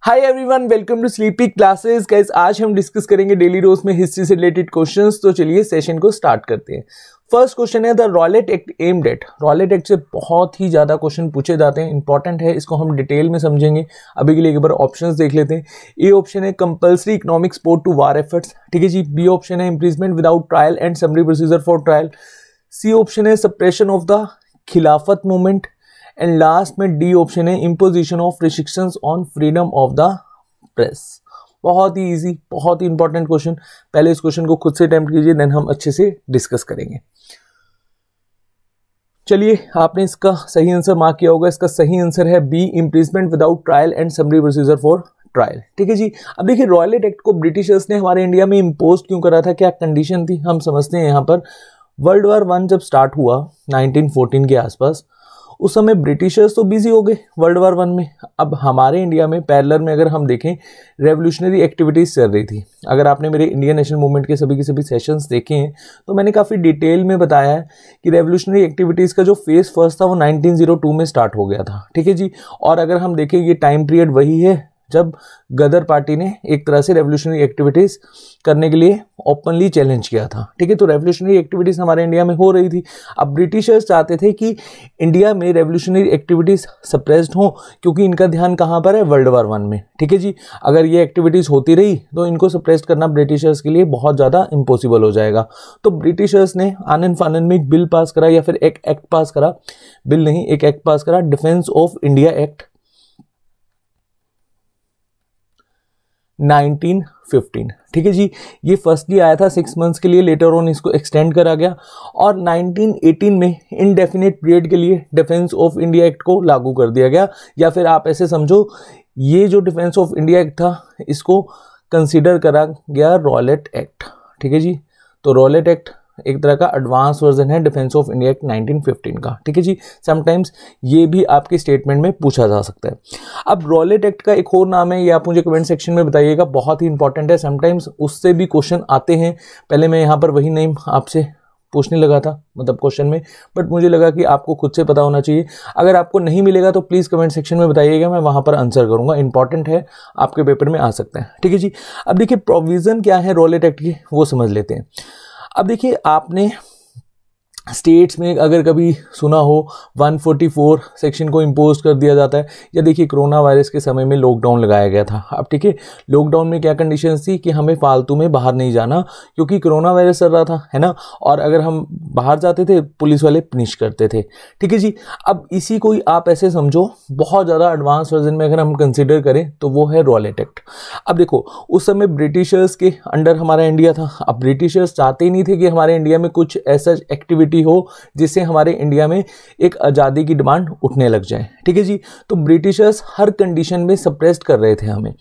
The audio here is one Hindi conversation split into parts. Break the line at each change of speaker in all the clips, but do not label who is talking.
Hi everyone, welcome to Sleepy Classes. Guys, आज हम डिस्कस करेंगे डेली रोज में हिस्ट्री से रिलेटेड क्वेश्चंस। तो चलिए सेशन को स्टार्ट करते हैं। फर्स्ट क्वेश्चन है the Rowlatt act aimed at. Rowlatt act से बहुत ही ज्यादा क्वेश्चन पूछे जाते हैं, इंपॉर्टेंट है, इसको हम डिटेल में समझेंगे। अभी के लिए एक बार ऑप्शंस देख लेते हैं। ए ऑप्शन है compulsory economic support to war efforts, ठीक है जी। बी ऑप्शन है imprisonment without trial and summary procedure for trial. C option है suppression of the Khilafat movement and last में डी ऑप्शन है imposition of restrictions on freedom of the press. बहुत ही इजी, बहुत ही इंपॉर्टेंट क्वेश्चन। पहले इस क्वेश्चन को खुद से अटेम्प्ट कीजिए, देन हम अच्छे से डिस्कस करेंगे। चलिए, आपने इसका सही आंसर मार्क किया होगा। इसका सही आंसर है B, imprisonment without trial and summary procedure for trial, ठीक है जी। अब देखिए, रॉलेट एक्ट को ब्रिटिशर्स ने हमारे इंडिया में इम्पोज क्यों करा था, क्या कंडीशन थी, हम समझते हैं। यहाँ पर वर्ल्ड वॉर 1 जब स्टार्ट हुआ 1914 के आसपास, उस समय ब्रिटिशर्स तो बिजी हो गए वर्ल्ड वॉर 1 में। अब हमारे इंडिया में पैरेलल में अगर हम देखें, रेवोल्यूशनरी एक्टिविटीज चल रही थी। अगर आपने मेरे इंडियन नेशनल मूवमेंट के सभी सेशंस देखे हैं तो मैंने काफ़ी डिटेल में बताया है कि रेवोल्यूशनरी एक्टिविटीज़ का जो फेज फर्स्ट था वो 1902 में स्टार्ट हो गया था, ठीक है जी। और अगर हम देखें, ये टाइम पीरियड वही है जब गदर पार्टी ने एक तरह से रेवोल्यूशनरी एक्टिविटीज़ करने के लिए ओपनली चैलेंज किया था, ठीक है। तो रेवोल्यूशनरी एक्टिविटीज़ हमारे इंडिया में हो रही थी। अब ब्रिटिशर्स चाहते थे कि इंडिया में रेवोल्यूशनरी एक्टिविटीज़ सप्रेस्ड हों, क्योंकि इनका ध्यान कहाँ पर है, वर्ल्ड वॉर 1 में, ठीक है जी। अगर ये एक्टिविटीज़ होती रही तो इनको सप्रेस्ड करना ब्रिटिशर्स के लिए बहुत ज़्यादा इम्पॉसिबल हो जाएगा। तो ब्रिटिशर्स ने आनन फानन में एक बिल पास करा, या फिर एक एक्ट पास करा, बिल नहीं, एक एक्ट पास करा, डिफेंस ऑफ इंडिया एक्ट 1915, ठीक है जी। ये फर्स्टली आया था 6 मंथ्स के लिए, लेटर ऑन इसको एक्सटेंड करा गया और 1918 में इनडेफिनेट पीरियड के लिए डिफेंस ऑफ इंडिया एक्ट को लागू कर दिया गया। या फिर आप ऐसे समझो, ये जो डिफेंस ऑफ इंडिया एक्ट था इसको कंसीडर करा गया रॉलेट एक्ट, ठीक है जी। तो रॉलेट एक्ट एक तरह का एडवांस वर्जन है डिफेंस ऑफ इंडिया एक्ट 1915 का, ठीक है जी। समटाइम्स ये भी आपके स्टेटमेंट में पूछा जा सकता है। अब रॉलेट एक्ट का एक और नाम है, ये आप मुझे कमेंट सेक्शन में बताइएगा, बहुत ही इंपॉर्टेंट है। समटाइम्स उससे भी क्वेश्चन आते हैं। पहले मैं यहाँ पर वही नेम आपसे पूछने लगा था, मतलब क्वेश्चन में, बट मुझे लगा कि आपको खुद से पता होना चाहिए। अगर आपको नहीं मिलेगा तो प्लीज़ कमेंट सेक्शन में बताइएगा, मैं वहाँ पर आंसर करूँगा। इंपॉर्टेंट है, आपके पेपर में आ सकता है, ठीक है जी। अब देखिए, प्रोविज़न क्या है रॉलेट एक्ट की, वो समझ लेते हैं। अब देखिए, आपने स्टेट्स में अगर कभी सुना हो 144 सेक्शन को इम्पोज कर दिया जाता है, या देखिए कोरोना वायरस के समय में लॉकडाउन लगाया गया था। अब ठीक है, लॉकडाउन में क्या कंडीशंस थी कि हमें फालतू में बाहर नहीं जाना, क्योंकि कोरोना वायरस चल रहा था, है ना। और अगर हम बाहर जाते थे पुलिस वाले पनिश करते थे, ठीक है जी। अब इसी को ही आप ऐसे समझो, बहुत ज़्यादा एडवांस वर्जन में अगर हम कंसिडर करें तो वो है रॉलेट एक्ट। अब देखो, उस समय ब्रिटिशर्स के अंडर हमारा इंडिया था। अब ब्रिटिशर्स चाहते ही नहीं थे कि हमारे इंडिया में कुछ ऐसा एक्टिविटी हो जिससे हमारे इंडिया में एक आज़ादी की डिमांड उठने लग जाए, ठीक है जी। तो ब्रिटिशर्स हर कंडीशन में सप्रेस्ड कर रहे थे हमें।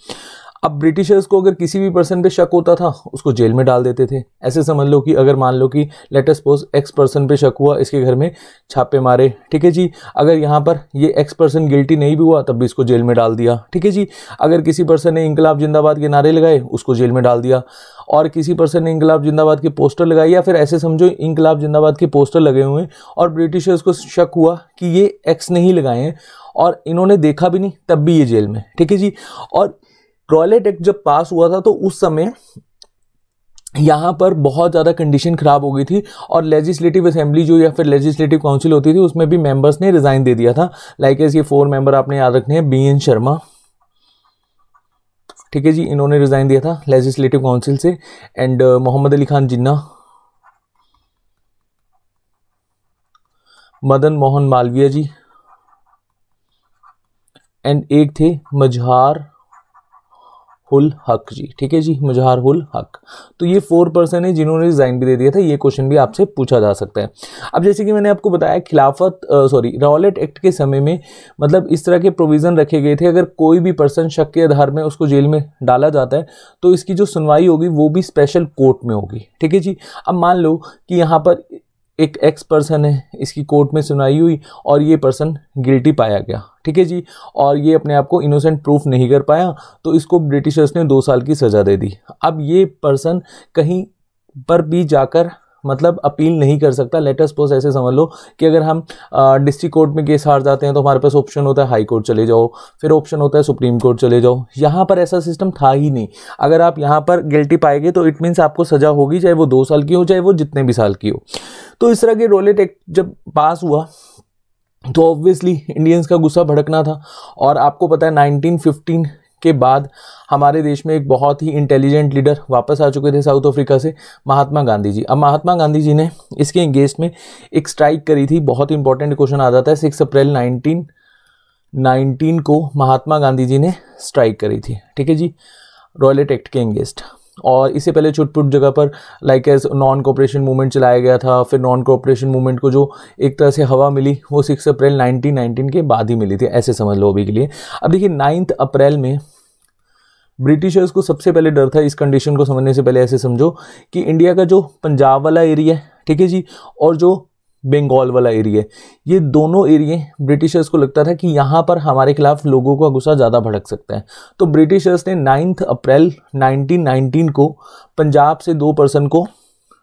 अब ब्रिटिशर्स को अगर किसी भी पर्सन पे शक होता था, उसको जेल में डाल देते थे। ऐसे समझ लो कि अगर मान लो कि let us suppose x person पे शक हुआ, इसके घर में छापे मारे, ठीक है जी। अगर यहाँ पर ये एक्स पर्सन गिल्टी नहीं भी हुआ तब भी इसको जेल में डाल दिया, ठीक है जी। अगर किसी पर्सन ने इंकलाब जिंदाबाद के नारे लगाए, उसको जेल में डाल दिया। और किसी पर्सन ने इंकलाब जिंदाबाद के पोस्टर लगाए, या फिर ऐसे समझो इंकलाब जिंदाबाद के पोस्टर लगे हुए हैं और ब्रिटिशर्स को शक हुआ कि ये एक्स नहीं लगाए हैं और इन्होंने देखा भी नहीं, तब भी ये जेल में, ठीक है जी। और रॉलेट एक्ट जब पास हुआ था तो उस समय यहाँ पर बहुत ज़्यादा कंडीशन खराब हो गई थी और लेजिस्लेटिव असेंबली जो या फिर लेजिस्लेटिव काउंसिल होती थी, उसमें भी मेंबर्स ने रिजाइन दे दिया था। लाइक ये 4 मेंबर आपने याद रखने हैं, बी एन शर्मा, ठीक है जी, इन्होंने रिजाइन दिया था लेजिस्लेटिव काउंसिल से। एंड मोहम्मद अली खान जिन्ना, मदन मोहन मालवीय जी, एंड एक थे मजहार उल हक जी, ठीक है जी, मजहार उल हक। तो ये 4 पर्सन है जिन्होंने रिजाइन भी दे दिया था। ये क्वेश्चन भी आपसे पूछा जा सकता है। अब जैसे कि मैंने आपको बताया, रॉलेट एक्ट के समय में मतलब इस तरह के प्रोविज़न रखे गए थे, अगर कोई भी पर्सन शक के आधार में उसको जेल में डाला जाता है तो इसकी जो सुनवाई होगी वो भी स्पेशल कोर्ट में होगी, ठीक है जी। अब मान लो कि यहाँ पर एक एक्स पर्सन है, इसकी कोर्ट में सुनवाई हुई और ये पर्सन गिल्टी पाया गया, ठीक है जी, और ये अपने आप को इनोसेंट प्रूफ नहीं कर पाया, तो इसको ब्रिटिशर्स ने 2 साल की सज़ा दे दी। अब ये पर्सन कहीं पर भी जाकर मतलब अपील नहीं कर सकता। लेट अस सपोज ऐसे समझ लो कि अगर हम डिस्ट्रिक्ट कोर्ट में केस हार जाते हैं तो हमारे पास ऑप्शन होता है हाई कोर्ट चले जाओ, फिर ऑप्शन होता है सुप्रीम कोर्ट चले जाओ। यहाँ पर ऐसा सिस्टम था ही नहीं। अगर आप यहाँ पर गिल्टी पाएंगे तो इट मीन्स आपको सजा होगी, चाहे वो 2 साल की हो चाहे वो जितने भी साल की हो। तो इस तरह के रॉलेट एक्ट जब पास हुआ तो ऑब्वियसली इंडियंस का गुस्सा भड़कना था। और आपको पता है 1915 के बाद हमारे देश में एक बहुत ही इंटेलिजेंट लीडर वापस आ चुके थे साउथ अफ्रीका से, महात्मा गांधी जी। अब महात्मा गांधी जी ने इसके अगेंस्ट में एक स्ट्राइक करी थी। बहुत इंपॉर्टेंट क्वेश्चन आ जाता है। 6 अप्रैल 1919 को महात्मा गांधी जी ने स्ट्राइक करी थी, ठीक है जी, रॉलेट एक्ट के अगेंस्ट। और इससे पहले छुटपुट जगह पर like as non cooperation movement चलाया गया था। फिर नॉन कोऑपरेशन मूवमेंट को जो एक तरह से हवा मिली वो 6 अप्रैल 1919 के बाद ही मिली थी, ऐसे समझ लो अभी के लिए। अब देखिए 9 अप्रैल में ब्रिटिशर्स को सबसे पहले डर था। इस कंडीशन को समझने से पहले ऐसे समझो कि इंडिया का जो पंजाब वाला एरिया है, ठीक है जी, और जो बंगाल वाला एरिया, ये दोनों एरिया ब्रिटिशर्स को लगता था कि यहाँ पर हमारे खिलाफ लोगों का गुस्सा ज़्यादा भड़क सकता है। तो ब्रिटिशर्स ने 9 अप्रैल 1919 को पंजाब से 2 पर्सन को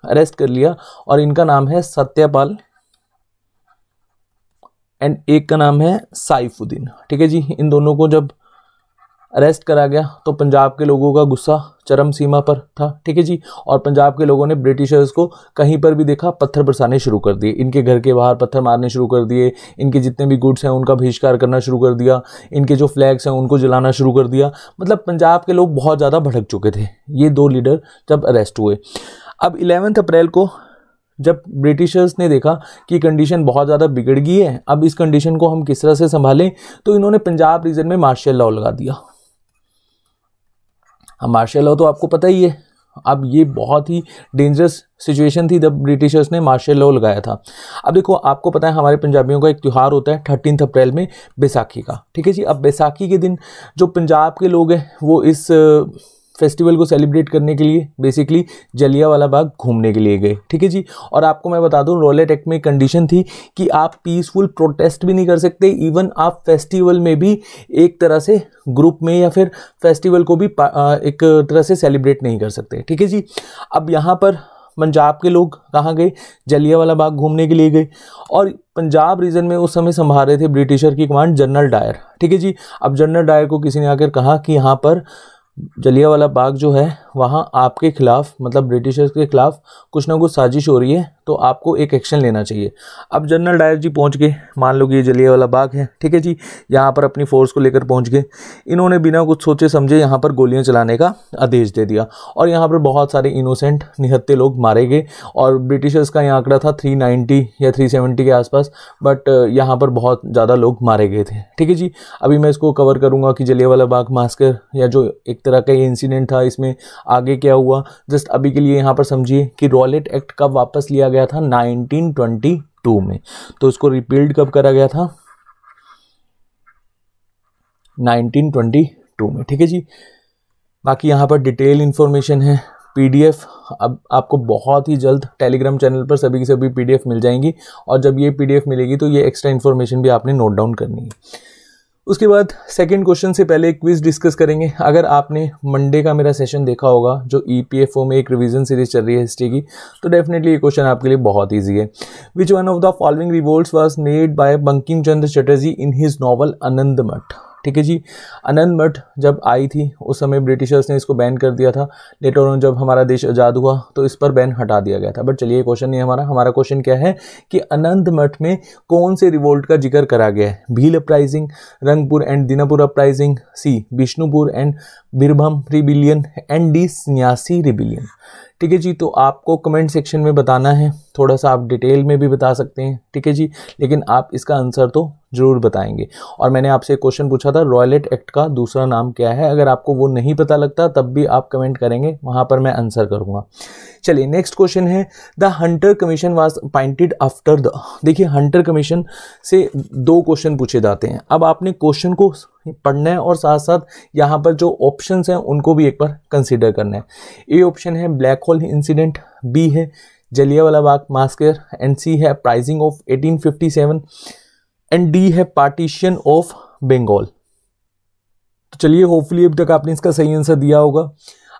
अरेस्ट कर लिया और इनका नाम है सत्यपाल एंड एक का नाम है साइफुद्दीन, ठीक है जी। इन दोनों को जब अरेस्ट करा गया तो पंजाब के लोगों का गुस्सा चरम सीमा पर था, ठीक है जी। और पंजाब के लोगों ने ब्रिटिशर्स को कहीं पर भी देखा पत्थर बरसाने शुरू कर दिए, इनके घर के बाहर पत्थर मारने शुरू कर दिए, इनके जितने भी गुड्स हैं उनका बहिष्कार करना शुरू कर दिया, इनके जो फ्लैग्स हैं उनको जलाना शुरू कर दिया। मतलब पंजाब के लोग बहुत ज़्यादा भड़क चुके थे, ये 2 लीडर जब अरेस्ट हुए। अब 11 अप्रैल को जब ब्रिटिशर्स ने देखा कि कंडीशन बहुत ज़्यादा बिगड़ गई है, अब इस कंडीशन को हम किस तरह से संभालें, तो इन्होंने पंजाब रीजन में मार्शल लॉ लगा दिया। अब मार्शल लॉ तो आपको पता ही है। अब ये बहुत ही डेंजरस सिचुएशन थी जब ब्रिटिशर्स ने मार्शल लॉ लगाया था। अब देखो आपको पता है हमारे पंजाबियों का एक त्यौहार होता है 13 अप्रैल में, बैसाखी का, ठीक है जी। अब बैसाखी के दिन जो पंजाब के लोग हैं वो इस फेस्टिवल को सेलिब्रेट करने के लिए बेसिकली जलियांवाला बाग घूमने के लिए गए, ठीक है जी। और आपको मैं बता दूं रॉलेट एक्ट में कंडीशन थी कि आप पीसफुल प्रोटेस्ट भी नहीं कर सकते, इवन आप फेस्टिवल में भी एक तरह से ग्रुप में या फिर फेस्टिवल को भी एक तरह से सेलिब्रेट नहीं कर सकते, ठीक है जी। अब यहाँ पर पंजाब के लोग कहाँ गए, जलियांवाला बाग घूमने के लिए गए। और पंजाब रीजन में उस समय संभाल रहे थे ब्रिटिशर की कमांड जनरल डायर, ठीक है जी। अब जनरल डायर को किसी ने आकर कहा कि यहाँ पर जलियांवाला बाग जो है वहाँ आपके खिलाफ मतलब ब्रिटिशर्स के खिलाफ कुछ ना कुछ साजिश हो रही है, तो आपको एक एक्शन लेना चाहिए। अब जनरल डायर जी पहुँच गए, मान लो कि ये जलियांवाला बाग है, ठीक है जी, यहाँ पर अपनी फोर्स को लेकर पहुँच गए। इन्होंने बिना कुछ सोचे समझे यहाँ पर गोलियाँ चलाने का आदेश दे दिया और यहाँ पर बहुत सारे इनोसेंट निहत्थे लोग मारे गए। और ब्रिटिशर्स का यहाँ आंकड़ा था 390 या 370 के आसपास, बट यहाँ पर बहुत ज़्यादा लोग मारे गए थे, ठीक है जी। अभी मैं इसको कवर करूँगा कि जलियांवाला बाग मास्कर या जो एक तरह का ये इंसिडेंट था इसमें आगे क्या हुआ। जस्ट अभी के लिए यहाँ पर समझिए कि रॉलेट एक्ट कब वापस लिया गया था, 1922 में। तो इसको रिपील्ड कब करा गया था, 1922 में, ठीक है जी। बाकी यहाँ पर डिटेल इंफॉर्मेशन है, पीडीएफ अब आपको बहुत ही जल्द टेलीग्राम चैनल पर सभी की सभी पीडीएफ मिल जाएंगी। और जब ये पीडीएफ मिलेगी तो ये एक्स्ट्रा इन्फॉर्मेशन भी आपने नोट डाउन करनी है। उसके बाद सेकंड क्वेश्चन से पहले एक क्विज डिस्कस करेंगे। अगर आपने मंडे का मेरा सेशन देखा होगा जो ईपीएफओ में एक रिवीजन सीरीज चल रही है हिस्ट्री की, तो डेफिनेटली ये क्वेश्चन आपके लिए बहुत ईजी है। Which one of the following revolts was made by Bankim Chandra Chatterjee in his novel Anand Math, ठीक है जी। आनंद मठ जब आई थी उस समय ब्रिटिशर्स ने इसको बैन कर दिया था। लेटर ऑन जब हमारा देश आज़ाद हुआ तो इस पर बैन हटा दिया गया था। बट चलिए क्वेश्चन नहीं हमारा क्वेश्चन क्या है कि आनंद मठ में कौन से रिवोल्ट का जिक्र करा गया है। Bhil uprising, Rangpur and Dinapur uprising, C Bishnupur and Birbhum rebellion and D Sanyasi rebellion, ठीक है जी। तो आपको कमेंट सेक्शन में बताना है, थोड़ा सा आप डिटेल में भी बता सकते हैं, ठीक है जी, लेकिन आप इसका आंसर तो जरूर बताएंगे। और मैंने आपसे एक क्वेश्चन पूछा था रॉलेट एक्ट का दूसरा नाम क्या है, अगर आपको वो नहीं पता लगता तब भी आप कमेंट करेंगे, वहां पर मैं आंसर करूंगा। चलिए नेक्स्ट क्वेश्चन है the Hunter commission was appointed after the. देखिए हंटर कमीशन से 2 क्वेश्चन पूछे जाते हैं। अब आपने क्वेश्चन को पढ़ना है और साथ साथ यहाँ पर जो ऑप्शंस हैं उनको भी एक बार कंसीडर करना है। ए ऑप्शन है ब्लैक होल इंसिडेंट, बी है जलियांवाला बाग मास्कर एंड सी है अपराइजिंग ऑफ 1857 एंड डी है पार्टीशन ऑफ बंगाल। तो चलिए होपफुली अब तक आपने इसका सही आंसर दिया होगा।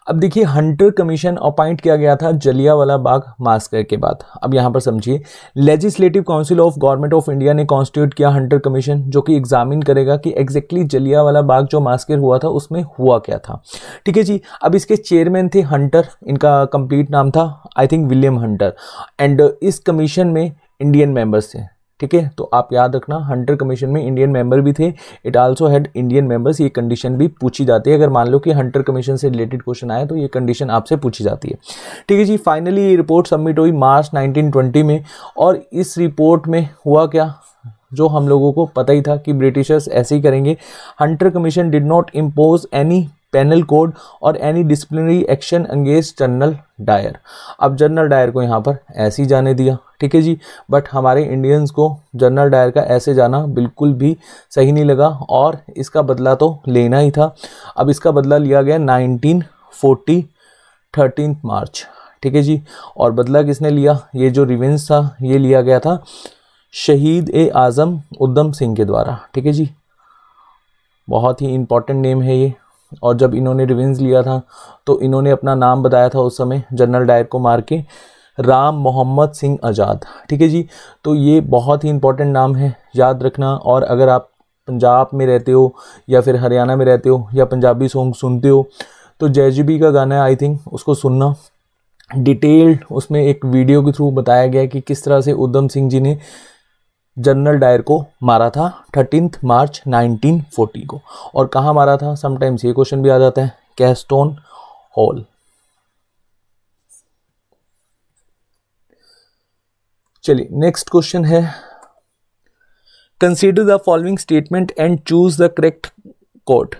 अब देखिए हंटर कमीशन अपॉइंट किया गया था जलियांवाला बाग मास्कर के बाद। अब यहाँ पर समझिए, legislative council of government of India ने कॉन्स्टिट्यूट किया हंटर कमीशन, जो कि एग्जामिन करेगा कि एग्जैक्टली जलियांवाला बाग जो मास्कर हुआ था उसमें हुआ क्या था। ठीक है जी। अब इसके चेयरमैन थे हंटर, इनका कंप्लीट नाम था I think William Hunter, and इस कमीशन में इंडियन मेंबर्स थे। ठीक है, तो आप याद रखना हंटर कमीशन में इंडियन मेंबर भी थे, it also had Indian members. ये कंडीशन भी पूछी जाती है, अगर मान लो कि हंटर कमीशन से रिलेटेड क्वेश्चन आया तो ये कंडीशन आपसे पूछी जाती है। ठीक है जी। फाइनली ये रिपोर्ट सबमिट हुई मार्च 1920 में, और इस रिपोर्ट में हुआ क्या, जो हम लोगों को पता ही था कि ब्रिटिशर्स ऐसे ही करेंगे। Hunter Commission did not impose any penal code और any disciplinary action against General Dyer. अब जनरल डायर को यहाँ पर ऐसे ही जाने दिया। ठीक है जी। बट हमारे इंडियंस को जनरल डायर का ऐसे जाना बिल्कुल भी सही नहीं लगा, और इसका बदला तो लेना ही था। अब इसका बदला लिया गया 1940 13 मार्च। ठीक है जी। और बदला किसने लिया, ये जो रिवेंज था ये लिया गया था शहीद ए आज़म उधम सिंह के द्वारा। ठीक है जी। बहुत ही इंपॉर्टेंट नेम है ये। और जब इन्होंने रिवेंज लिया था तो इन्होंने अपना नाम बताया था उस समय जनरल डायर को मार के, राम मोहम्मद सिंह आज़ाद। ठीक है जी। तो ये बहुत ही इंपॉर्टेंट नाम है, याद रखना। और अगर आप पंजाब में रहते हो या फिर हरियाणा में रहते हो या पंजाबी सॉन्ग सुनते हो तो जयजीबी का गाना है आई थिंक, उसको सुनना। डिटेल्ड उसमें एक वीडियो के थ्रू बताया गया कि किस तरह से उधम सिंह जी ने जनरल डायर को मारा था 13 मार्च 1940 को। और कहाँ मारा था, समटाइम्स ये क्वेश्चन भी आ जाता है, कैस्टोन हॉल। चलिए नेक्स्ट क्वेश्चन है, consider the following statement and choose the correct code.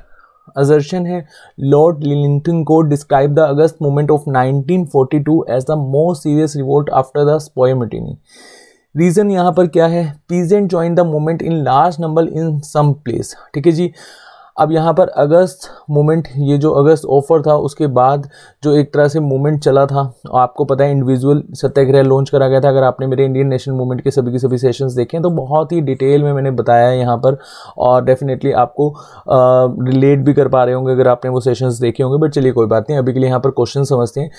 Assertion है, लॉर्ड लिलिंगटन को describe the August movement of 1942 as the most serious revolt after the sepoy mutiny. Reason यहाँ पर क्या है, peasant join the movement in large number in some place. ठीक है जी। अब यहाँ पर अगस्त मूवमेंट, ये जो अगस्त ऑफर था उसके बाद जो एक तरह से मूवमेंट चला था, आपको पता है इंडिविजुअल सत्याग्रह लॉन्च करा गया था। अगर आपने मेरे इंडियन नेशनल मूवमेंट के सभी सेशंस देखे हैं तो बहुत ही डिटेल में मैंने बताया है यहाँ पर, और डेफिनेटली आपको रिलेट भी कर पा रहे होंगे अगर आपने वो सेशंस देखे होंगे। बट चलिए कोई बात नहीं, अभी के लिए यहाँ पर क्वेश्चन समझते हैं।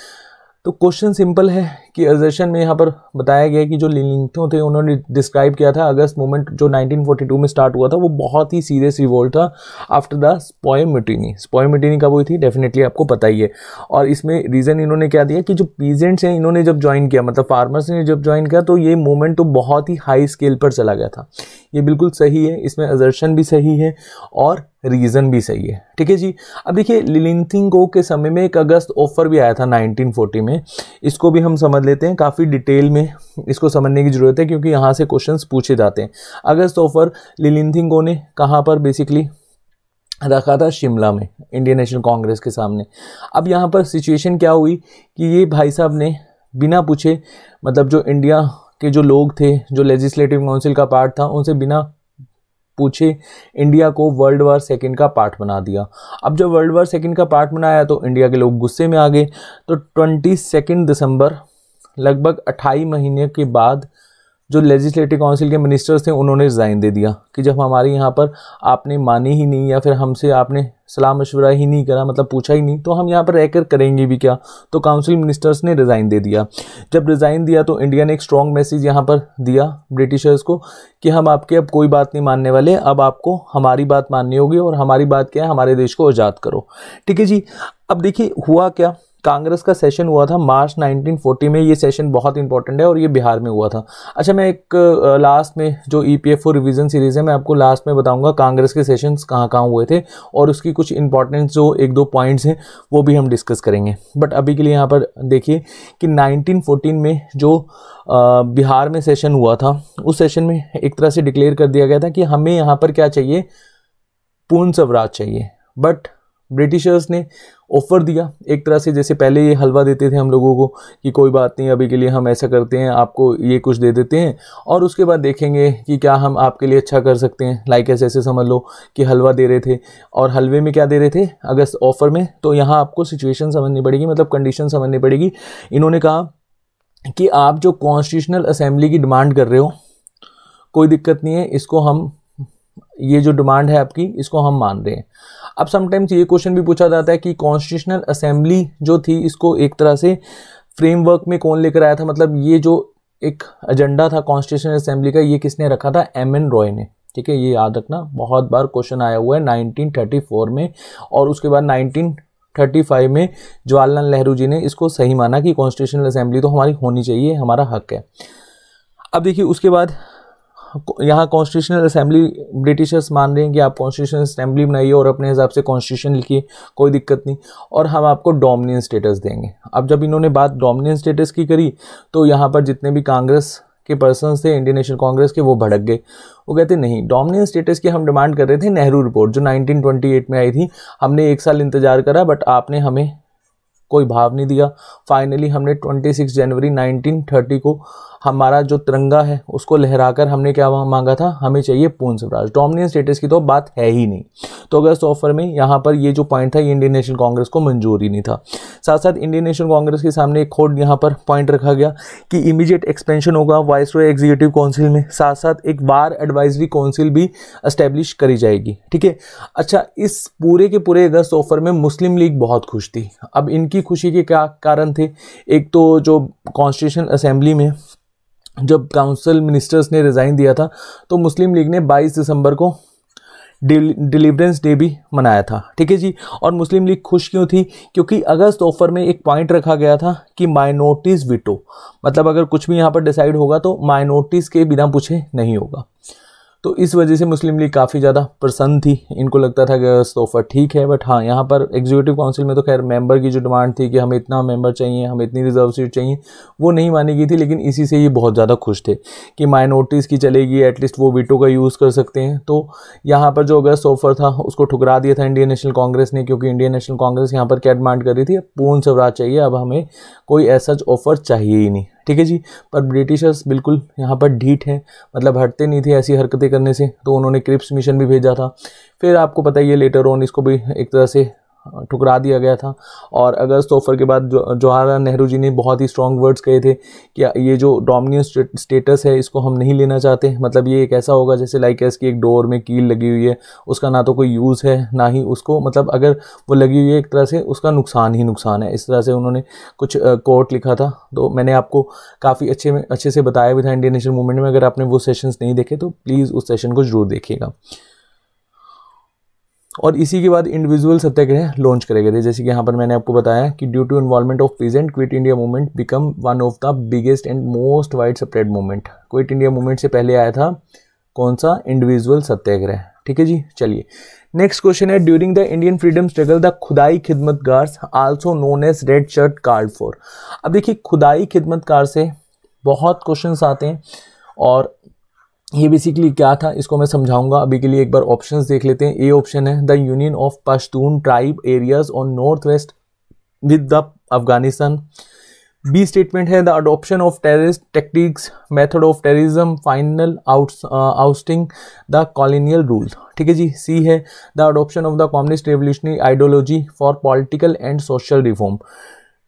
तो क्वेश्चन सिंपल है कि असर्शन में यहाँ पर बताया गया कि जो लिलिंगटन थे उन्होंने डिस्क्राइब किया था अगस्त मूवमेंट जो 1942 में स्टार्ट हुआ था वो बहुत ही सीरियस रिवोल्ट था after the sepoy mutiny. स्पॉय mutiny कब हुई थी, डेफिनेटली आपको पता ही है। और इसमें रीज़न इन्होंने क्या दिया कि जो पीजेंट्स हैं इन्होंने जब ज्वाइन किया, मतलब फार्मर्स ने जब ज्वाइन किया तो ये मूवमेंट तो बहुत ही हाई स्केल पर चला गया था। ये बिल्कुल सही है, इसमें असर्शन भी सही है और रीज़न भी सही है। ठीक है जी। अब देखिए लिलिंगटन को के समय में एक अगस्त ऑफर भी आया था 1940 में, इसको भी हम समझ लेते हैं। काफ़ी डिटेल में इसको समझने की ज़रूरत है क्योंकि यहाँ से क्वेश्चंस पूछे जाते हैं। अगस्त ऑफर लिलिंगटन को ने कहाँ पर बेसिकली रखा था, शिमला में, इंडियन नेशनल कांग्रेस के सामने। अब यहाँ पर सिचुएशन क्या हुई कि ये भाई साहब ने बिना पूछे, मतलब जो इंडिया के जो लोग थे जो लेजिस्लेटिव काउंसिल का पार्ट था उनसे बिना पूछे इंडिया को वर्ल्ड वार सेकेंड का पार्ट बना दिया। अब जब वर्ल्ड वार सेकेंड का पार्ट बनाया तो इंडिया के लोग गुस्से में आ गए। तो 22 दिसंबर, लगभग 28 महीने के बाद, जो लेजिस्लेटिव काउंसिल के मिनिस्टर्स थे उन्होंने रिज़ाइन दे दिया कि जब हमारे यहाँ पर आपने मानी ही नहीं या फिर हमसे आपने सलाह मशवरा ही नहीं करा, मतलब पूछा ही नहीं, तो हम यहाँ पर रहकर करेंगे भी क्या। तो काउंसिल मिनिस्टर्स ने रिज़ाइन दे दिया। जब रिज़ाइन दिया तो इंडिया ने एक स्ट्रॉन्ग मैसेज यहाँ पर दिया ब्रिटिशर्स को कि हम आपके अब कोई बात नहीं मानने वाले, अब आपको हमारी बात माननी होगी, और हमारी बात क्या है, हमारे देश को आज़ाद करो। ठीक है जी। अब देखिए हुआ क्या, कांग्रेस का सेशन हुआ था मार्च 1940 में। ये सेशन बहुत इंपॉर्टेंट है और ये बिहार में हुआ था। अच्छा, मैं एक लास्ट में जो EPFO रिवीजन सीरीज़ है मैं आपको लास्ट में बताऊंगा कांग्रेस के सेशंस कहाँ कहाँ हुए थे और उसकी कुछ इंपॉर्टेंट जो एक दो पॉइंट्स हैं वो भी हम डिस्कस करेंगे। बट अभी के लिए यहाँ पर देखिए कि 1914 में जो बिहार में सेशन हुआ था उस सेशन में एक तरह से डिक्लेयर कर दिया गया था कि हमें यहाँ पर क्या चाहिए, पूर्ण स्वराज चाहिए। बट ब्रिटिशर्स ने ऑफर दिया एक तरह से, जैसे पहले ये हलवा देते थे हम लोगों को कि कोई बात नहीं अभी के लिए हम ऐसा करते हैं, आपको ये कुछ दे देते हैं और उसके बाद देखेंगे कि क्या हम आपके लिए अच्छा कर सकते हैं। लाइक ऐसे समझ लो कि हलवा दे रहे थे और हलवे में क्या दे रहे थे, अगस्त ऑफर में। तो यहाँ आपको सिचुएशन समझनी पड़ेगी, मतलब कंडीशन समझनी पड़ेगी। इन्होंने कहा कि आप जो कॉन्स्टिट्यूशनल असेंबली की डिमांड कर रहे हो कोई दिक्कत नहीं है, इसको हम, ये जो डिमांड है आपकी इसको हम मान रहे हैं। अब समटाइम्स ये क्वेश्चन भी पूछा जाता है कि कॉन्स्टिट्यूशनल असेंबली जो थी इसको एक तरह से फ्रेमवर्क में कौन लेकर आया था, मतलब ये जो एक एजेंडा था कॉन्स्टिट्यूशनल असेंबली का, ये किसने रखा था? एम.एन. रॉय ने। ठीक है, ये याद रखना, बहुत बार क्वेश्चन आया हुआ है 1934 में, और उसके बाद 1935 में जवाहरलाल नेहरू जी ने इसको सही माना कि कॉन्स्टिट्यूशनल असेंबली तो हमारी होनी चाहिए, हमारा हक है। अब देखिए उसके बाद यहाँ कॉन्स्टिट्यूशनल असेंबली ब्रिटिशर्स मान रहे हैं कि आप कॉन्स्टिट्यूशनल असेंबली बनाइए और अपने हिसाब से कॉन्स्टिट्यूशन लिखिए, कोई दिक्कत नहीं, और हम आपको डोमिनियन स्टेटस देंगे। अब जब इन्होंने बात डोमिनियन स्टेटस की करी तो यहाँ पर जितने भी कांग्रेस के पर्सन्स थे, इंडियन नेशनल कांग्रेस के, वो भड़क गए। वो कहते नहीं, डोमिनियन स्टेटस की हम डिमांड कर रहे थे, नेहरू रिपोर्ट जो 1928 में आई थी, हमने 1 साल इंतजार करा बट आपने हमें कोई भाव नहीं दिया। फाइनली हमने 26 जनवरी 1930 को हमारा जो तिरंगा है उसको लहराकर हमने क्या मांगा था? हमें चाहिए पूर्ण स्वराज। डोमिनियन स्टेटस की तो बात है ही नहीं। तो अगस्त ऑफर में यहाँ पर ये जो पॉइंट था ये इंडियन नेशनल कांग्रेस को मंजूर ही नहीं था। साथ साथ इंडियन नेशनल कांग्रेस के सामने एक और यहाँ पर पॉइंट रखा गया कि इमीडिएट एक्सपेंशन होगा वाइसरॉय एग्जीक्यूटिव काउंसिल में, साथ साथ एक बार एडवाइजरी काउंसिल भी एस्टेब्लिश करी जाएगी। ठीक है, अच्छा, इस पूरे के पूरे अगस्त ऑफर में मुस्लिम लीग बहुत खुश थी। अब इनकी खुशी के क्या कारण थे? एक तो जो कॉन्स्टिट्यूशन असेंबली में जब काउंसिल मिनिस्टर्स ने रिज़ाइन दिया था तो मुस्लिम लीग ने 22 दिसंबर को डिलीवरेंस डे भी मनाया था। ठीक है जी, और मुस्लिम लीग खुश क्यों थी? क्योंकि अगस्त ऑफर में एक पॉइंट रखा गया था कि माइनॉरिटीज़ वीटो, मतलब अगर कुछ भी यहाँ पर डिसाइड होगा तो माइनॉरिटीज़ के बिना पूछे नहीं होगा। तो इस वजह से मुस्लिम लीग काफ़ी ज़्यादा प्रसन्न थी, इनको लगता था कि अगस्त ऑफर ठीक है। बट हाँ, यहाँ पर एग्जीक्यूटिव काउंसिल में तो खैर मेंबर की जो डिमांड थी कि हमें इतना मेंबर चाहिए, हमें इतनी रिजर्व सीट चाहिए, वो नहीं मानी गई थी। लेकिन इसी से ये बहुत ज़्यादा खुश थे कि माइनॉरिटीज़ की चलेगी, एटलीस्ट वो वीटो का यूज़ कर सकते हैं। तो यहाँ पर जो अगस्त ऑफर था उसको ठुकरा दिया था इंडियन नेशनल कांग्रेस ने, क्योंकि इंडियन नेशनल कांग्रेस यहाँ पर क्या डिमांड कर रही थी? पूर्ण स्वराज चाहिए, अब हमें कोई ऐसा ऑफर चाहिए ही नहीं। ठीक है जी, पर ब्रिटिशर्स बिल्कुल यहाँ पर ढीठ हैं, मतलब हटते नहीं थे ऐसी हरकतें करने से, तो उन्होंने क्रिप्स मिशन भी भेजा था। फिर आपको पता ही है लेटर ऑन इसको भी एक तरह से ठुकरा दिया गया था। और अगस्त ऑफर के बाद जवाहरलाल नेहरू जी ने बहुत ही स्ट्रॉन्ग वर्ड्स कहे थे कि ये जो डोमिनियन स्टेटस है इसको हम नहीं लेना चाहते। मतलब ये एक ऐसा होगा जैसे लाइक ऐस की एक डोर में कील लगी हुई है, उसका ना तो कोई यूज़ है ना ही उसको, मतलब अगर वो लगी हुई है एक तरह से उसका नुकसान ही नुकसान है। इस तरह से उन्होंने कुछ कोट लिखा था, तो मैंने आपको काफ़ी अच्छे से बताया भी था इंडियन नेशनल मूवमेंट में। अगर आपने वो सेशंस नहीं देखे तो प्लीज़ उस सेशन को जरूर देखिएगा। और इसी के बाद इंडिविजुअल सत्याग्रह लॉन्च करे गए थे, जैसे कि यहाँ पर मैंने आपको बताया कि due to involvement of peasant quit India movement become one of the biggest and most wide spread movement. Quit India movement से पहले आया था कौन सा? इंडिविजुअल सत्याग्रह। ठीक है जी, चलिए नेक्स्ट क्वेश्चन है, during the Indian freedom struggle the Khudai Khidmatgar also known as red shirt card for. अब देखिए खुदाई खिदमतगार से बहुत क्वेश्चन आते हैं और ये बेसिकली क्या था इसको मैं समझाऊंगा। अभी के लिए एक बार ऑप्शंस देख लेते हैं। ए ऑप्शन है the union of Pashtun tribe areas on north west with the Afghanistan. B statement है the adoption of terrorist tactics method of terrorism final ousting the colonial rule. ठीक है जी। सी है the adoption of the communist revolutionary ideology for political and social reform.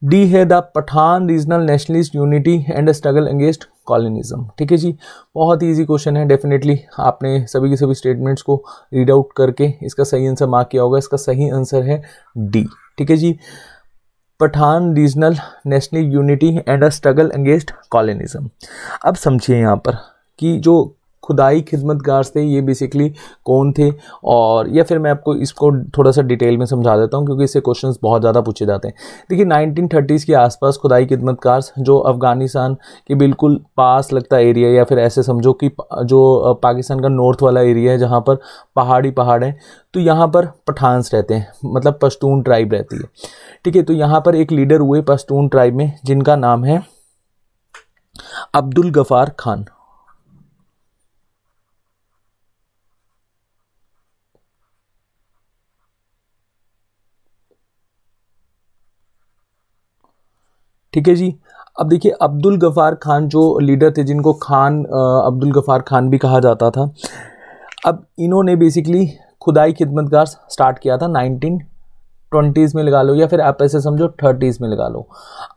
D है the Pathan regional nationalist unity and struggle against colonialism. ठीक है जी, बहुत ही ईजी क्वेश्चन है। डेफिनेटली आपने सभी के सभी स्टेटमेंट्स को रीड आउट करके इसका सही आंसर मार्क किया होगा। इसका सही आंसर है डी। ठीक है जी, Pathan regional national unity and struggle against colonialism. अब समझिए यहाँ पर कि जो खुदाई खिदमतगार थे ये बेसिकली कौन थे, और या फिर मैं आपको इसको थोड़ा सा डिटेल में समझा देता हूँ क्योंकि इससे क्वेश्चंस बहुत ज़्यादा पूछे जाते हैं। देखिए 1930s के आसपास खुदाई खिदमतगार जो अफ़गानिस्तान के बिल्कुल पास लगता एरिया, या फिर ऐसे समझो कि जो पाकिस्तान का नॉर्थ वाला एरिया है जहाँ पर पहाड़ हैं, तो यहाँ पर पठान्स रहते हैं, मतलब पश्तून ट्राइब रहती है। ठीक है, तो यहाँ पर एक लीडर हुए पश्तून ट्राइब में जिनका नाम है अब्दुल गफ़ार खान। ठीक है जी। अब देखिए अब्दुल गफ़ार खान जो लीडर थे, जिनको खान अब्दुल गफ़ार खान भी कहा जाता था, अब इन्होंने बेसिकली खुदाई खिदमतगार स्टार्ट किया था 20s में लगा लो, या फिर आप ऐसे समझो 30s में लगा लो।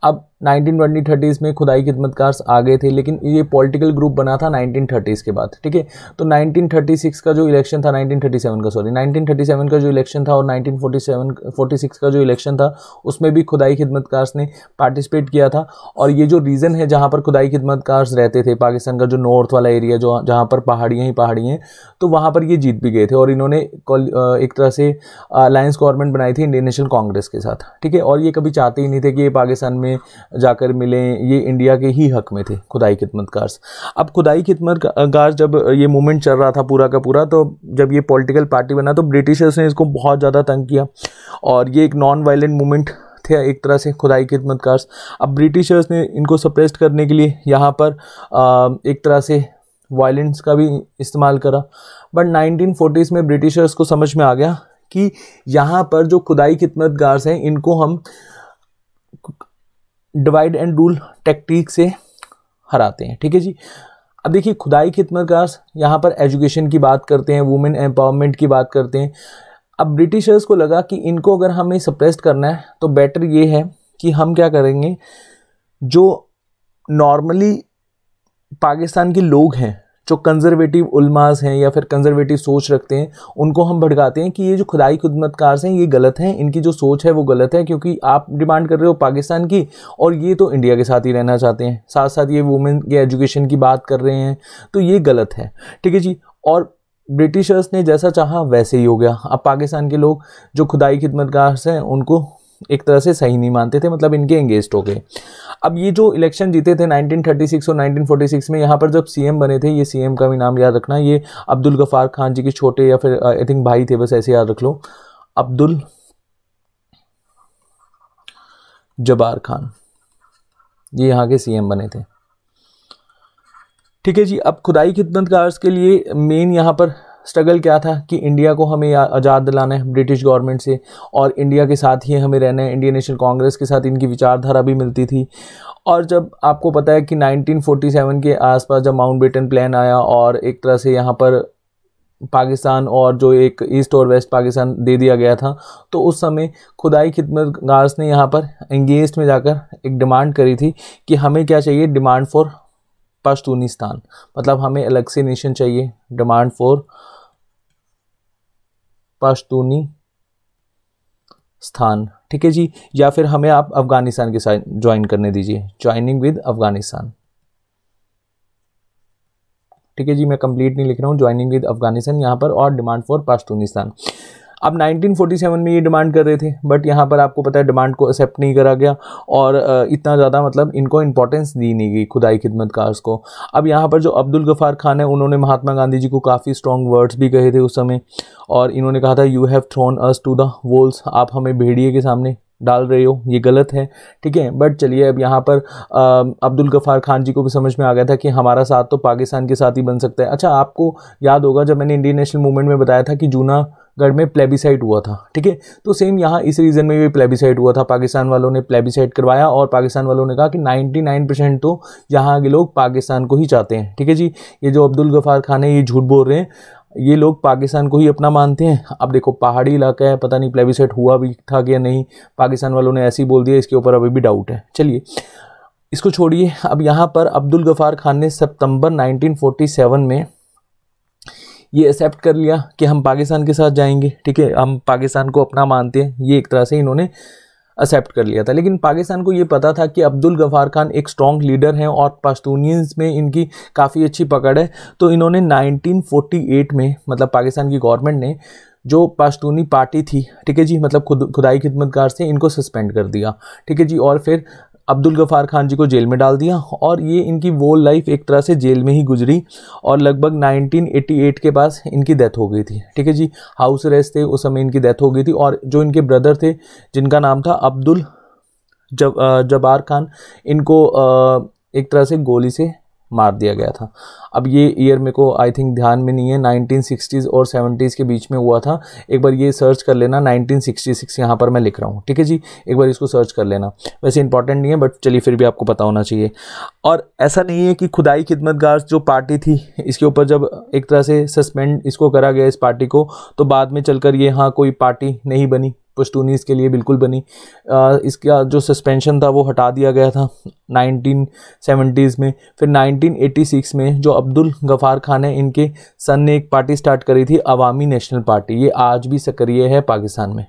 अब 1920-30s में खुदाई खिदमतगार आ गए थे, लेकिन ये पॉलिटिकल ग्रुप बना था 1930s के बाद, ठीक है। तो 1936 का जो इलेक्शन था, 1937 का जो इलेक्शन था और 1946 का जो इलेक्शन था, उसमें भी खुदाई खिदमतगार ने पार्टिसिपेट किया था। और ये जो रीजन है जहाँ पर खुदाई खिदमतगार रहते थे, पाकिस्तान का जो नॉर्थ वाला एरिया, जो जहाँ पर पहाड़ियाँ ही पहाड़ियाँ हैं, तो वहाँ पर ये जीत भी गए थे। और इन्होंने एक तरह से अलायंस गवर्नमेंट बनाई थी इंडियन नेशनल कांग्रेस के साथ, ठीक है। और ये कभी चाहते ही नहीं थे कि ये पाकिस्तान में जाकर मिलें, ये इंडिया के ही हक में थे खुदाई खिदमतगार। अब खुदाई खिदमतगार जब ये मूवमेंट चल रहा था पूरा का पूरा, तो जब ये पॉलिटिकल पार्टी बना तो ब्रिटिशर्स ने इसको बहुत ज़्यादा तंग किया, और ये एक नॉन वायलेंट मूवमेंट थे एक तरह से खुदाई खिदमतगार। अब ब्रिटिशर्स ने इनको सप्रेस्ट करने के लिए यहाँ पर एक तरह से वायलेंस का भी इस्तेमाल करा। बट 1940s में ब्रिटिशर्स को समझ में आ गया कि यहाँ पर जो खुदाई खिदमतगार हैं, इनको हम डिवाइड एंड रूल टेक्निक से हराते हैं, ठीक है जी। अब देखिए, खुदाई खिदमतगार यहाँ पर एजुकेशन की बात करते हैं, वुमेन एम्पावरमेंट की बात करते हैं। अब ब्रिटिशर्स को लगा कि इनको अगर हमें सप्रेस करना है तो बेटर ये है कि हम क्या करेंगे, जो नॉर्मली पाकिस्तान के लोग हैं, जो कंजर्वेटिव उलमास हैं या फिर कंजर्वेटिव सोच रखते हैं, उनको हम भड़काते हैं कि ये जो खुदाई खिदमतगार हैं ये गलत हैं, इनकी जो सोच है वो गलत है, क्योंकि आप डिमांड कर रहे हो पाकिस्तान की और ये तो इंडिया के साथ ही रहना चाहते हैं, साथ साथ ये वुमेन के एजुकेशन की बात कर रहे हैं, तो ये गलत है, ठीक है जी। और ब्रिटिशर्स ने जैसा चाहा वैसे ही हो गया। अब पाकिस्तान के लोग जो खुदाई खिदमतगार हैं उनको एक तरह से सही नहीं मानते थे, मतलब इनके एंगेज्ड हो गए। अब ये जो इलेक्शन जीते थे 1936 और 1946 में, यहाँ पर जब सीएम बने थे, ये सीएम का भी नाम याद रखना, ये अब्दुल गफार खान जी के छोटे या फिर आई थिंक भाई थे, बस ऐसे याद रख लो, अब्दुल जब्बार खान, ये यहाँ के सीएम बने थे, ठीक है जी। अब खुदाई खिदमतगार के लिए मेन यहाँ पर स्ट्रगल क्या था कि इंडिया को हमें आज़ाद दिलाना है ब्रिटिश गवर्नमेंट से, और इंडिया के साथ ही हमें रहना है, इंडियन नेशनल कांग्रेस के साथ इनकी विचारधारा भी मिलती थी। और जब आपको पता है कि 1947 के आसपास जब माउंटबेटन प्लान आया और एक तरह से यहाँ पर पाकिस्तान और जो एक ईस्ट और वेस्ट पाकिस्तान दे दिया गया था, तो उस समय खुदाई खिदमतगार ने यहाँ पर एंगेज्ड में जाकर एक डिमांड करी थी कि हमें क्या चाहिए, डिमांड फॉर पश्तूनिस्तान, मतलब हमें अलग से नेशन चाहिए, डिमांड फॉर पश्तूनी स्थान, ठीक है जी। या फिर हमें आप अफगानिस्तान के साथ ज्वाइन करने दीजिए, ज्वाइनिंग विद अफगानिस्तान, ठीक है जी। मैं कंप्लीट नहीं लिख रहा हूँ, ज्वाइनिंग विद अफगानिस्तान यहाँ पर, और डिमांड फॉर पश्तूनिस्तान। अब 1947 में ये डिमांड कर रहे थे, बट यहाँ पर आपको पता है डिमांड को एक्सेप्ट नहीं करा गया, और इतना ज़्यादा मतलब इनको इंपॉर्टेंस दी नहीं गई खुदाई खिदमतगार को। अब यहाँ पर जो अब्दुल गफार खान है, उन्होंने महात्मा गांधी जी को काफ़ी स्ट्रॉन्ग वर्ड्स भी कहे थे उस समय, और इन्होंने कहा था you have thrown us to the walls, आप हमें भेड़िए के सामने डाल रहे हो, ये गलत है, ठीक है। बट चलिए, अब यहाँ पर अब्दुल गफार खान जी को भी समझ में आ गया था कि हमारा साथ तो पाकिस्तान के साथ ही बन सकता है। अच्छा, आपको याद होगा जब मैंने इंडियन नेशनल मूवमेंट में बताया था कि जूनागढ़ में प्लेबिसाइट हुआ था, ठीक है, तो सेम यहाँ इस रीजन में भी प्लेबिसाइट हुआ था। पाकिस्तान वालों ने प्लेबिसाइट करवाया और पाकिस्तान वालों ने कहा कि 99% तो यहाँ के लोग पाकिस्तान को ही चाहते हैं, ठीक है जी। ये जो अब्दुल गफार खान है ये झूठ बोल रहे हैं, ये लोग पाकिस्तान को ही अपना मानते हैं। अब देखो, पहाड़ी इलाका है, पता नहीं प्लेबिसाइट हुआ भी था कि नहीं, पाकिस्तान वालों ने ऐसे ही बोल दिया, इसके ऊपर अभी भी डाउट है। चलिए इसको छोड़िए। अब यहाँ पर अब्दुल गफार खान ने सितंबर 1947 में ये एक्सेप्ट कर लिया कि हम पाकिस्तान के साथ जाएंगे, ठीक है, हम पाकिस्तान को अपना मानते हैं, ये एक तरह से इन्होंने एक्सेप्ट कर लिया था। लेकिन पाकिस्तान को ये पता था कि अब्दुल गफार खान एक स्ट्रॉन्ग लीडर हैं और पश्तूनियंस में इनकी काफ़ी अच्छी पकड़ है, तो इन्होंने 1948 में, मतलब पाकिस्तान की गवर्नमेंट ने जो पश्तूनी पार्टी थी, ठीक है जी, मतलब खुदाई खिदमतगार से, इनको सस्पेंड कर दिया, ठीक है जी। और फिर अब्दुल गफार खान जी को जेल में डाल दिया, और ये इनकी वो लाइफ एक तरह से जेल में ही गुजरी, और लगभग 1988 के पास इनकी डेथ हो गई थी, ठीक है जी। हाउस अरेस्ट थे उस समय, इनकी डेथ हो गई थी। और जो इनके ब्रदर थे जिनका नाम था अब्दुल जब्बार खान, इनको एक तरह से गोली से मार दिया गया था। अब ये ईयर मेरे को आई थिंक ध्यान में नहीं है, 1960s और 70s के बीच में हुआ था, एक बार ये सर्च कर लेना, 1966 यहाँ पर मैं लिख रहा हूँ, ठीक है जी, एक बार इसको सर्च कर लेना। वैसे इंपॉर्टेंट नहीं है, बट चलिए फिर भी आपको पता होना चाहिए। और ऐसा नहीं है कि खुदाई खिदमतगार जो पार्टी थी, इसके ऊपर जब एक तरह से सस्पेंड इसको करा गया इस पार्टी को, तो बाद में चलकर ये हाँ कोई पार्टी नहीं बनी, पश्तूनीस के लिए बिल्कुल बनी। इसका जो सस्पेंशन था वो हटा दिया गया था 1970s में। फिर 1986 में जो अब्दुल गफ़ार खान है, इनके सन ने एक पार्टी स्टार्ट करी थी, अवामी नेशनल पार्टी। ये आज भी सक्रिय है पाकिस्तान में।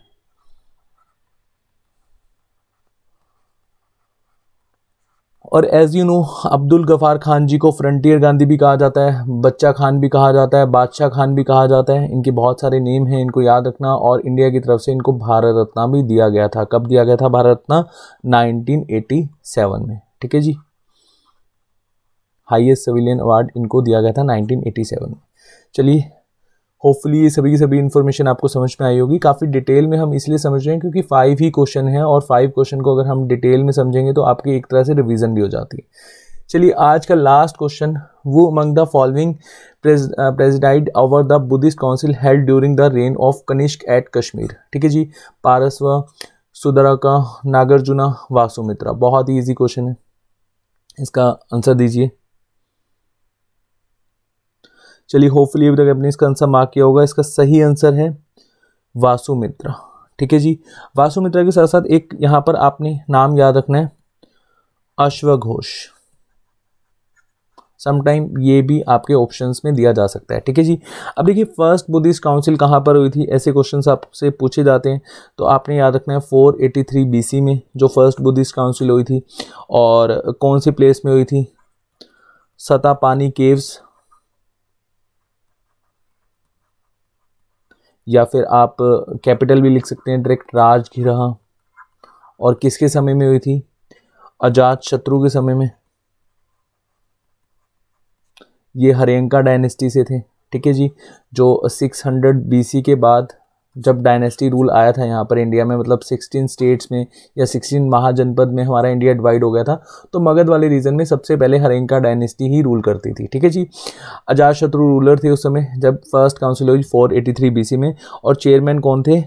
और as you know, Abdul Gaffar Khan ji को फ्रंटियर गांधी भी कहा जाता है, बच्चा खान भी कहा जाता है, बादशाह खान भी कहा जाता है। इनके बहुत सारे नेम हैं, इनको याद रखना। और इंडिया की तरफ से इनको भारत रत्न भी दिया गया था। कब दिया गया था भारत रत्न? 1987 में। ठीक है जी, हाईएस्ट सिविलियन अवार्ड इनको दिया गया था 1987 में। चलिए, होपफुली ये सभी की सभी इन्फॉर्मेशन आपको समझ में आई होगी। काफ़ी डिटेल में हम इसलिए समझ रहे हैं क्योंकि 5 ही क्वेश्चन हैं, और 5 क्वेश्चन को अगर हम डिटेल में समझेंगे तो आपकी एक तरह से रिवीजन भी हो जाती है। चलिए, आज का लास्ट क्वेश्चन, वो among the following presided over the Buddhist council held during the reign of Kanishka at Kashmir. ठीक है जी, पारस्व, सुदरका, नागार्जुना, वासुमित्रा। बहुत ही ईजी क्वेश्चन है, इसका आंसर दीजिए। चलिए, होपफुली अभी तक आपने इसका आंसर मार्क किया होगा। इसका सही आंसर है वासुमित्रा। ठीक है जी, वासुमित्रा के साथ साथ एक यहाँ पर आपने नाम याद रखना है, अश्वघोष। समटाइम ये भी आपके ऑप्शंस में दिया जा सकता है। ठीक है जी, अब देखिए, फर्स्ट बुद्धिस्ट काउंसिल कहाँ पर हुई थी, ऐसे क्वेश्चंस आपसे पूछे जाते हैं, तो आपने याद रखना है 483 BC में जो फर्स्ट बुद्धिस्ट काउंसिल हुई थी। और कौन सी प्लेस में हुई थी? सतापानी केव्स, या फिर आप कैपिटल भी लिख सकते हैं डायरेक्ट, राजगृह। और किसके समय में हुई थी? अजात शत्रु के समय में। ये हरेंका डायनेस्टी से थे। ठीक है जी, जो 600 BC के बाद जब डायनेस्टी रूल आया था यहाँ पर इंडिया में, मतलब 16 स्टेट्स में या 16 महाजनपद में हमारा इंडिया डिवाइड हो गया था, तो मगध वाले रीजन में सबसे पहले हरेंका डायनेस्टी ही रूल करती थी। ठीक है जी, अजातशत्रु रूलर थे उस समय जब फर्स्ट काउंसिल हुई 483 BC में। और चेयरमैन कौन थे?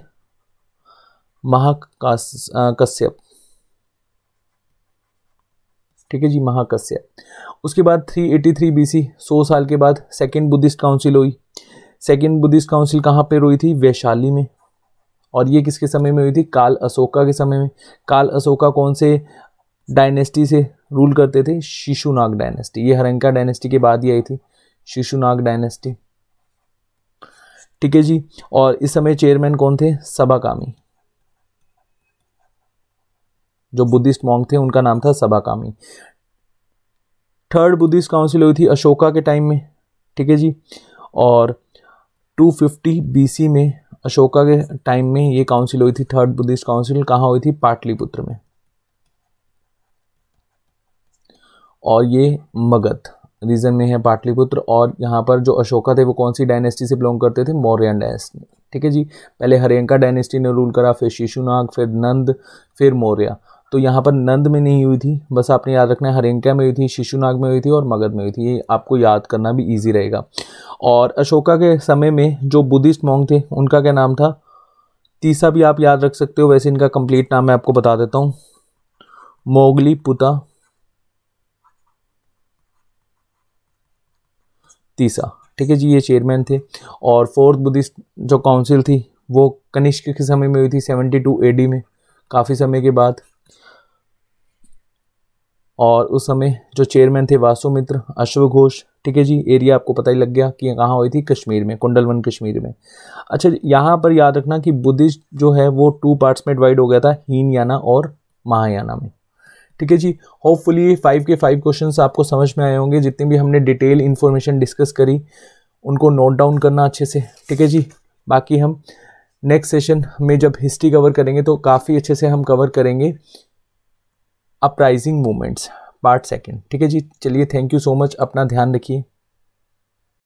महाकश्यप। ठीक है जी, महाकश्यप। उसके बाद 383 BC, 100 साल के बाद सेकेंड बुद्धिस्ट काउंसिल हुई। सेकेंड बुद्धिस्ट काउंसिल कहाँ पर हुई थी? वैशाली में। और ये किसके समय में हुई थी? काल अशोका के समय में। काल अशोका कौन से डायनेस्टी से रूल करते थे? शिशुनाग डायनेस्टी। ये हरेंका डायनेस्टी के बाद ही आई थी, शिशुनाग डायनेस्टी। ठीक है जी, और इस समय चेयरमैन कौन थे? सबाकामी। जो बुद्धिस्ट मॉन्क थे उनका नाम था सबाकामी। थर्ड बुद्धिस्ट काउंसिल हुई थी अशोका के टाइम में। ठीक है जी, और 250 BC में अशोका के टाइम में ये काउंसिल हुई थी। थर्ड बुद्धिस्ट काउंसिल कहाँ हुई थी? पाटलिपुत्र में। और ये मगध रीजन में है पाटलिपुत्र। और यहाँ पर जो अशोका थे वो कौन सी डायनेस्टी से बिलोंग करते थे? मौर्यन डायनेस्टी। ठीक है जी, पहले हरेंका डायनेस्टी ने रूल करा, फिर शिशुनाग, फिर नंद, फिर मौर्य। तो यहाँ पर नंद में नहीं हुई थी, बस आपने याद रखना है हरेंका में हुई थी, शिशुनाग में हुई थी और मगध में हुई थी। ये आपको याद करना भी ईजी रहेगा। और अशोका के समय में जो बुद्धिस्ट मॉन्क थे उनका क्या नाम था? तीसा भी आप याद रख सकते हो, वैसे इनका कंप्लीट नाम मैं आपको बता देता हूँ, मोगली पुता तीसा। ठीक है जी, ये चेयरमैन थे। और फोर्थ बुद्धिस्ट जो काउंसिल थी वो कनिष्क के समय में हुई थी 72 AD में, काफ़ी समय के बाद। और उस समय जो चेयरमैन थे वासुमित्र, अश्वघोष। ठीक है जी, एरिया आपको पता ही लग गया कि कहाँ हुई थी? कश्मीर में, कुंडलवन कश्मीर में। अच्छा, यहाँ पर याद रखना कि बुद्धिस्ट जो है वो 2 पार्ट्स में डिवाइड हो गया था, हीनयाना और महायाना में। ठीक है जी, होपफुली 5 के 5 क्वेश्चंस आपको समझ में आए होंगे। जितनी भी हमने डिटेल इन्फॉर्मेशन डिस्कस करी उनको नोट डाउन करना अच्छे से। ठीक है जी, बाकी हम नेक्स्ट सेशन में जब हिस्ट्री कवर करेंगे तो काफ़ी अच्छे से हम कवर करेंगे अपराइजिंग मूवमेंट्स पार्ट 2। ठीक है जी, चलिए, थैंक यू सो मच, अपना ध्यान रखिए।